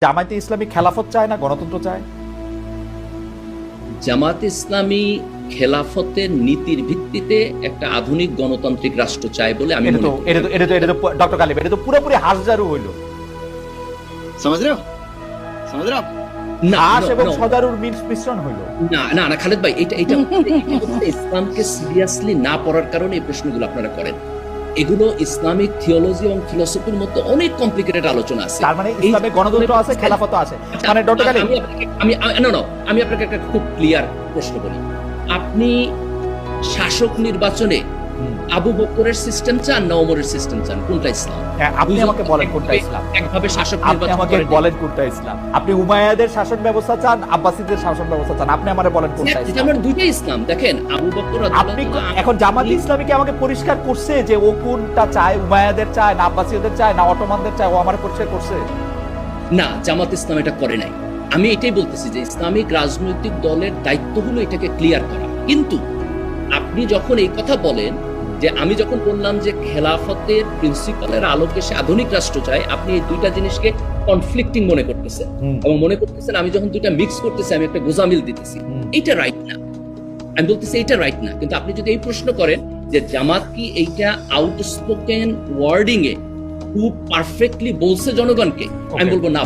জামায়াতে ইসলামী খেলাফত চায় না গণতন্ত্র চায়? জামায়াতে ইসলামী খেলাফতের নীতির ভিত্তিতে একটা আধুনিক গণতান্ত্রিক রাষ্ট্র চায় বলে আমি মনে করি। এটা তো ডক্টর কালিম, এটা তো পুরোপুরি হাসজারু হইল। समझ रहे हो समझ रहे हो आप? হাস এবং সজারুর মিশ্রণ হইল। না খালেদ ভাই, এটা ইসলামকে সিরিয়াসলি না পড়ার কারণে এই প্রশ্নগুলো আপনারা করেন। এগুলো ইসলামিক থিওলজি এবং ফিলোসফির মধ্যে অনেক কমপ্লিকেটেড আলোচনা আছে। তার মানে ইসলামে গণতন্ত্র আছে, খেলাফত আছে। মানে ডক্টর কালিম, আমি আপনাকে একটা খুব ক্লিয়ার প্রশ্ন বলি। আপনি শাসক নির্বাচনে আবু বকরের সিস্টেম চান না ওমরের সিস্টেম চান? কোনটা ইসলাম? আপনি আমাকে বলেন কোনটা ইসলাম। একভাবে শাসক আপনি নির্বাচন আমাকে করেন। বলেন কোনটা ইসলাম। আপনি উমাইয়াদের শাসন ব্যবস্থা চান, আব্বাসীদের শাসন ব্যবস্থা চান, আপনি আমারে বলেন কোনটা এটা ইসলাম। আমার দুইটাই ইসলাম। দেখেন আবু বকর আপনি এখন জামাতে ইসলামী কি আমাকে পরিষ্কার করছে যে ও কোনটা চায়, উমাইয়াদের চায় না আব্বাসীদের চায় না অটোমানদের চায়? ও আমারে পরিষ্কার করছে না, জামাত ইসলাম এটা করে নাই। আমি এটাই বলতেছি যে ইসলামিক রাজনৈতিক দলের দায়িত্ব হলো এটাকে ক্লিয়ার করা। কিন্তু আপনি যখন এই কথা বলেন যে আমি যখন বললাম যে খেলাফতের প্রিন্সিপালের আলোকে সে আধুনিক রাষ্ট্র চায়, আপনি এই দুইটা জিনিসকে কনফ্লিক্টিং মনে করতেছেন এবং মনে করতেছেন আমি যখন দুইটা মিক্স করতেছি আমি একটা গোজামিল দিতেছি। এটা রাইট না। আমি বলতেছি এটা রাইট না। কিন্তু আপনি যদি এই প্রশ্ন করেন যে জামাত কি এইটা আউটস্পোকেন ওয়ার্ডিং এ খুব পারফেক্টলি বলছে জনগণকে, আমি বলবো না।